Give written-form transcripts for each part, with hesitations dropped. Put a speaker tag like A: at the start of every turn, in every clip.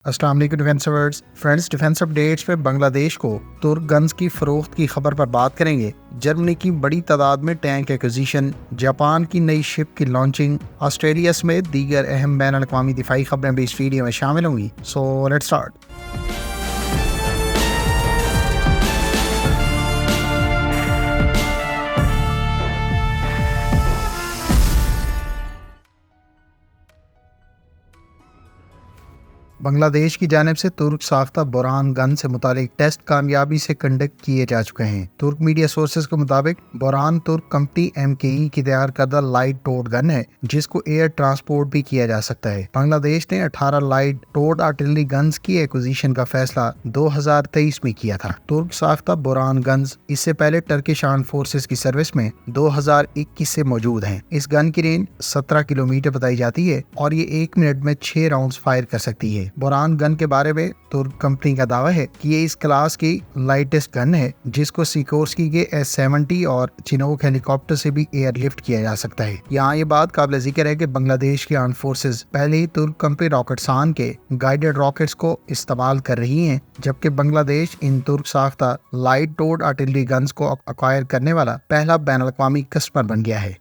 A: अस्सलाम वालेकुम defence hours friends, defence updates पे बांग्लादेश को तुर्क गन्स की फरोख्त की खबर पर बात करेंगे। जर्मनी की बड़ी तादाद में टैंक एक्विजिशन, जापान की नई शिप की लॉन्चिंग, ऑस्ट्रेलिया समेत दीगर अहम बैन अल-अक़वामी दिफाई खबरें भी इस वीडियो में शामिल होंगी। So let's start. बांग्लादेश की जानिब से तुर्क साख्ता बोरान गन से मुतालिक टेस्ट कामयाबी से कंडक्ट किए जा चुके हैं। तुर्क मीडिया सोर्सेज के मुताबिक बोरान तुर्क कंपनी MKE की तैयार करदा लाइट टोड गन है, जिसको एयर ट्रांसपोर्ट भी किया जा सकता है। बांग्लादेश ने 18 लाइट टोड आर्टिलरी गन्स की एक्विजिशन का फैसला 2023 में किया था। तुर्क साख्ता बोरान गन्स इससे पहले टर्किश आर्म फोर्सेज की सर्विस में 2021 से मौजूद हैं। इस गन की रेंज 17 किलोमीटर बताई जाती है और ये 1 मिनट में 6 राउंड्स फायर कर सकती है। बोरान गन के बारे में तुर्क कंपनी का दावा है कि ये इस क्लास की लाइटेस्ट गन है, जिसको सिकोर्स्की के S-70 और चिनोक हेलीकॉप्टर से भी एयरलिफ्ट किया जा सकता है। यहाँ ये बात काबिल जिक्र है कि बांग्लादेश की आर्म फोर्सेज पहले ही तुर्क कंपनी रॉकेटसान के गाइडेड रॉकेट्स को इस्तेमाल कर रही हैं, जबकि बांग्लादेश इन तुर्क साख्ता लाइट टोड आर्टिलरी गन्स को अक्वायर करने वाला पहला बैन अल-अक़वामी कस्टमर बन गया है।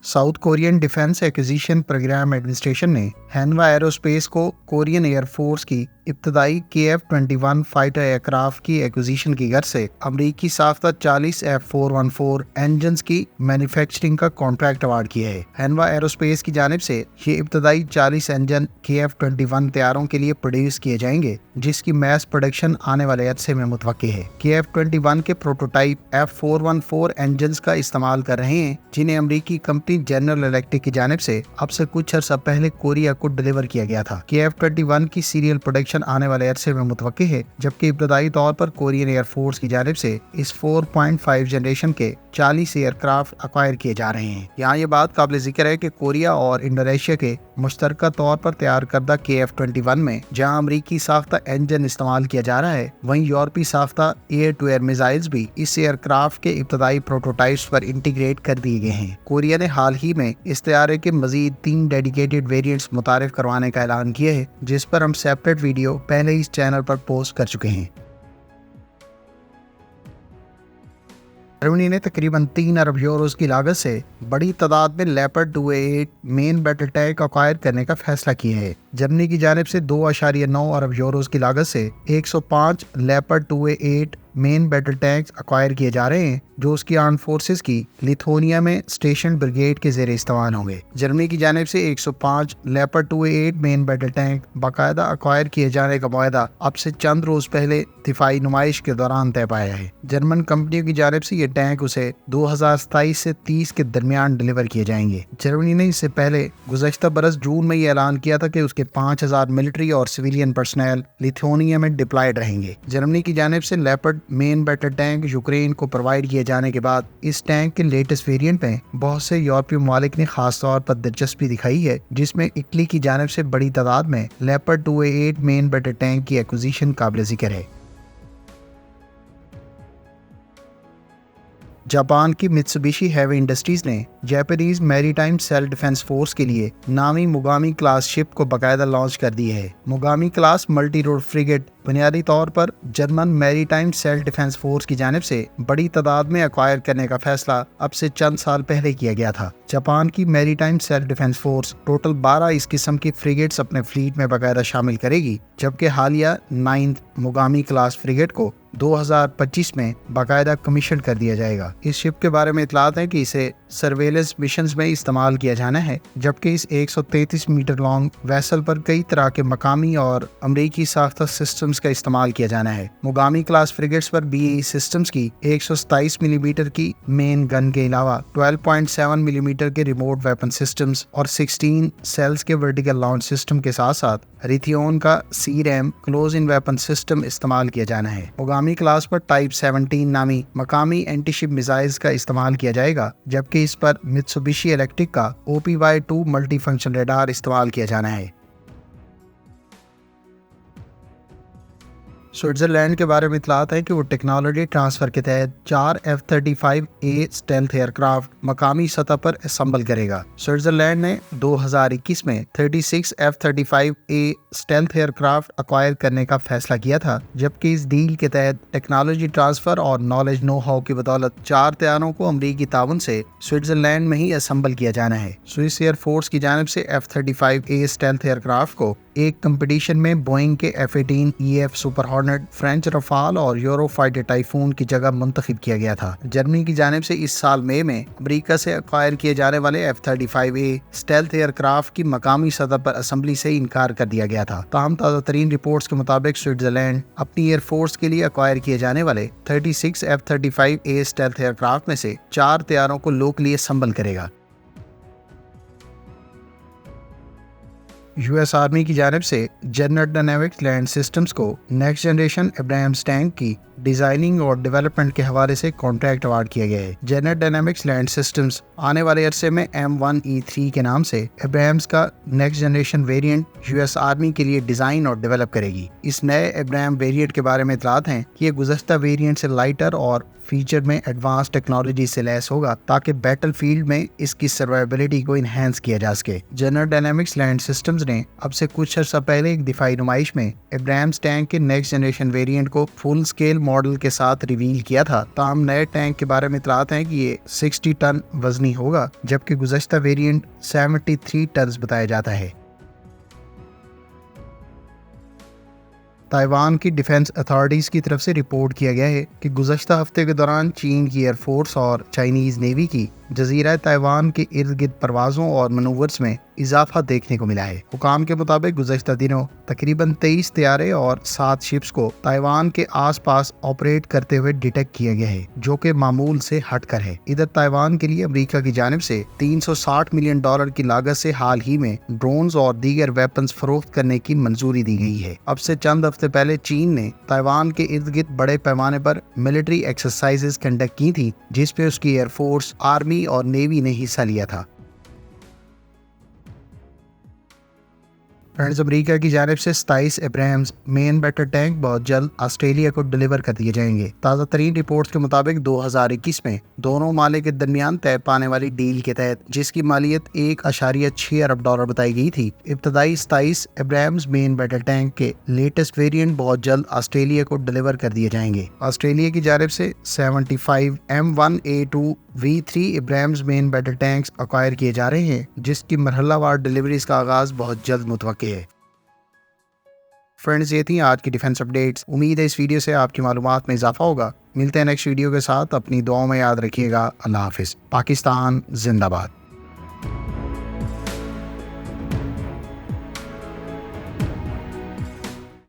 A: South Korean defence acquisition program administration ने हैनवा एरोस्पेस को कोरियन एयरफोर्स की इब्तदाई KF-21 फाइटर एयरक्राफ्ट की एक्विजिशन की गर्ज से अमरीकी साख्ता 40 F414 इंजन्स की मैन्युफैक्चरिंग का कॉन्ट्रैक्ट अवार्ड किया है। हैनवा एरोस्पेस की जानिब से ये इब्तदाई 40 इंजन KF-21 तैयारों के लिए प्रोड्यूस किए जाएंगे, जिसकी मैस प्रोडक्शन आने वाले अरसे में मुतवक्की है। KF-21 के प्रोटोटाइप F414 इंजन्स का इस्तेमाल कर रहे हैं, जिन्हें अमरीकी कंपनी जनरल इलेक्ट्रिक की जानिब से अब से कुछ अर्सा पहले कोरिया को डिलीवर किया गया था। KF-21 की सीरियल प्रोडक्शन आने वाले अरसे में मुतवक्की है, जबकि इब्तदाई तौर पर कोरियन एयरफोर्स की जानिब से इस 4.5 जनरेशन के 40 एयरक्राफ्ट अक्वायर किए जा रहे हैं। यहाँ ये बात काबिल जिक्र है कि कोरिया और इंडोनेशिया के मुश्तरका तौर पर तैयार करदा KF-21 में जहाँ अमरीकी साख्ता इंजन इस्तेमाल किया जा रहा है, वहीं यूरोपीय साख्ता एयर टू एयर मिसाइल्स भी इस एयरक्राफ्ट के इब्तदाई प्रोटोटाइप्स पर इंटीग्रेट कर दिए गए हैं। कोरिया ने हाल ही में इस तैयारे के मजीद 3 डेडिकेटेड वेरिएंट्स मुतारिफ करवाने का ऐलान किया है, जिस पर हम सेपरेट वीडियो पहले इस चैनल पर पोस्ट कर चुके हैं। जर्मनी ने तकरीबन 3 अरब यूरोज की लागत से बड़ी तादाद में leopard 2A8 main battle tank acquire करने का फैसला किया है। जर्मनी की जानिब से 2.9 अरब यूरोज की लागत से 105 leopard 2A8 main battle tanks acquire किए जा रहे हैं, जो उसकी आर्म फोर्सेस की लिथुआनिया में स्टेशन ब्रिगेड के ज़ेरे इस्तेमाल होंगे। जर्मनी की जानिब से 105 leopard 2A8 main battle tank बाकायदा अक्वायर किए जाने का मुआहदा अब से चंद रोज पहले दिफाई नुमाइश के दौरान तय पाया है। जर्मन कंपनियों की जानिब से ये टैंक उसे 2027 से 30 के दरमियान डिलीवर किए जाएंगे। जर्मनी ने इससे पहले गुज़श्ता बरस जून में ये ऐलान किया था कि उसके 5000 मिलिट्री और सिविलियन पर्सनल लिथुआनिया में डिप्लॉयड रहेंगे। जर्मनी की जानिब से leopard main battle tank Ukraine को प्रोवाइड किए जाने के बाद इस टैंक के लेटेस्ट वेरिएंट में बहुत से यूरोपीय ममालिक ने खास तौर पर दिलचस्पी दिखाई है, जिसमें इटली की जानिब से बड़ी तादाद में leopard 2A8 main battle tank की एक्विजिशन काबिल जिक्र है। जापान की मित्सुबिशी हैवी इंडस्ट्रीज ने Japanese maritime self defence force के लिए नामी मुगामी क्लास शिप को बाकायदा लॉन्च कर दी है। मुगामी क्लास मल्टी रोड फ्रिगेट बुनियादी तौर पर German maritime self defence force की जानिब से बड़ी तादाद में अक्वायर करने का फैसला अब से चंद साल पहले किया गया था। जापान की maritime self defence force total 12 इस किस्म की फ्रिगेट्स अपने फ्लीट में बाकायदा शामिल करेगी, जबकि हालिया 9th मुगामी क्लास फ्रिगेट को 2025 में बाकायदा कमीशन कर दिया जाएगा। इस शिप के बारे में इतलात है कि इसे सर्वेलेंस मिशंस में इस्तेमाल किया जाना है, जबकि इस 133 मीटर लॉन्ग वेसल पर कई तरह के मकामी और अमरीकी साख्ता सिस्टम्स का इस्तेमाल किया जाना है। मुगामी क्लास फ्रिगेट्स पर BAE सिस्टम्स की 127 मिलीमीटर की मेन गन के अलावा 12.7 मिलीमीटर के रिमोट वेपन सिस्टम्स और 16 सेल्स के वर्टिकल लॉन्च सिस्टम के साथ साथ रिथियोन का CRAM close in weapon system इस्तेमाल किया जाना है। मुगामी क्लास पर टाइप 17 नामी मकामी एंटीशिप मिसाइल्स का इस्तेमाल किया जाएगा, जबकि इस पर मित्सुबिशी इलेक्ट्रिक का OPY-2 मल्टी फंक्शन रेडार इस्तेमाल किया जाना है। स्विट्जरलैंड के बारे में इतलात है कि वो टेक्नोलॉजी ट्रांसफ़र के तहत 4 F-35A स्टेल्थ एयरक्राफ्ट मकामी सतह पर असम्बल करेगा। स्विट्जरलैंड ने 2021 में 36 F-35A स्टेल्थ एयरक्राफ्ट अक्वायर करने का फैसला किया था, जबकि इस डील के तहत टेक्नोलॉजी ट्रांसफ़र और नॉलेज नो हाउ की बदौलत 4 तैयारों को अमरीकी ताउन से स्विट्जरलैंड में ही असम्बल किया जाना है। स्विस एयर फोर्स की जानिब से F-35A स्टेल्थ एयरक्राफ्ट को एक कंपटीशन में बोइंग के F-18EF super hornet, French Rafale और यूरो फाइटर टाइफून की जगह मुंतखब किया गया था। जर्मनी की जानिब से इस साल मई में अमेरिका से अक्वायर किए जाने वाले F-35A स्टेल्थ एयरक्राफ्ट की मकामी सतह पर असेंबली से इनकार कर दिया गया था। ताहम ताज़ा तरीन रिपोर्ट्स के मुताबिक स्विट्जरलैंड अपनी एयरफोर्स के लिए अक्वायर किए जाने वाले 36 F-35A स्टेल्थ एयरक्राफ्ट में से 4 तैयारों को लोकली असम्बल करेगा। यूएस आर्मी की जानिब से जनरल डायनामिक्स लैंड सिस्टम्स को नेक्स्ट जनरेशन एब्राहम्स टैंक की डिजाइनिंग और डेवलपमेंट के हवाले से कॉन्ट्रैक्ट अवार्ड किया गया है। जनरल डायनामिक्स लैंड सिस्टम्स आने वाले अरसे में M1E3 के नाम से एब्राहम्स का next generation variant US army के लिए डिजाइन और डेवलप करेगी। इस नए एब्राहम वेरिएंट के बारे में इतलात हैं कि ये गुज़श्ता वेरिएंट से लाइटर और फीचर में एडवांस टेक्नोलॉजी से लैस होगा, ताकि बैटल फील्ड में इसकी सर्वाइबिलिटी को इन्हेंस किया जा सके। जनरल डायनामिक्स लैंड सिस्टम्स ने अब से कुछ अर्सा पहले एक दिफाई नुमाइश में एब्राहम्स टैंक के नेक्स्ट जनरेशन वेरिएंट को फुल स्केल मॉडल के साथ रिवील किया था। ताहम नए टैंक के बारे में इतलात हैं कि ये 60 टन वजनी होगा, जबकि गुज़श्ता वेरिएंट 73 टन बताया जाता है। ताइवान की डिफेंस अथॉरिटीज़ की तरफ से रिपोर्ट किया गया है कि गुज़श्ता हफ्ते के दौरान चीन की एयरफोर्स और चाइनीज़ नेवी की जजीरा ताइवान के इर्द गिर्द परवाज़ों और मनूवर्स में इजाफा देखने को मिला है। हुकाम के मुताबिक गुज़श्ता दिनों तकरीबन 23 तैयारे और 7 शिप्स को ताइवान के आसपास ऑपरेट करते हुए डिटेक्ट किया गया है, जो कि मामूल से हटकर है। इधर ताइवान के लिए अमेरिका की जानिब से $360 मिलियन की लागत से हाल ही में ड्रोन्स और दीगर वेपन्स फरोख्त करने की मंजूरी दी गई है। अब से चंद हफ्ते पहले चीन ने ताइवान के इर्द गिर्द बड़े पैमाने पर मिलिट्री एक्सरसाइजेस कंडक्ट की थी, जिसपे उसकी एयरफोर्स, आर्मी और नेवी ने हिस्सा लिया था। फ्रेंड्स, अमेरिका की जानिब से 27 एब्राहम्स मेन बैटल टैंक बहुत जल्द ऑस्ट्रेलिया को डिलीवर कर दिए जाएंगे। ताज़ा तरीन रिपोर्ट्स के मुताबिक 2021 में दोनों माले के दरमियान तय पाने वाली डील के तहत, जिसकी मालियत $1.6 अरब बताई गई थी, इब्तदाई 27 एब्राहम्स मेन बैटल टैंक के लेटेस्ट वेरिएंट बहुत जल्द ऑस्ट्रेलिया को डिलीवर कर दिए जाएंगे। ऑस्ट्रेलिया की जानिब से 75 M1A2 V3 Abrahams main battle tanks acquire किए जा रहे हैं, जिसकी मरहलावार डिलीवरीज का आगाज बहुत जल्द मुतवक्की है। फ्रेंड्स, ये थी आज की डिफेंस अपडेट्स। उम्मीद है इस वीडियो से आपकी मालूमात में इजाफा होगा। मिलते हैं नेक्स्ट वीडियो के साथ। अपनी दुआओं में याद रखिएगा। अल्लाह हाफिज़। पाकिस्तान जिंदाबाद।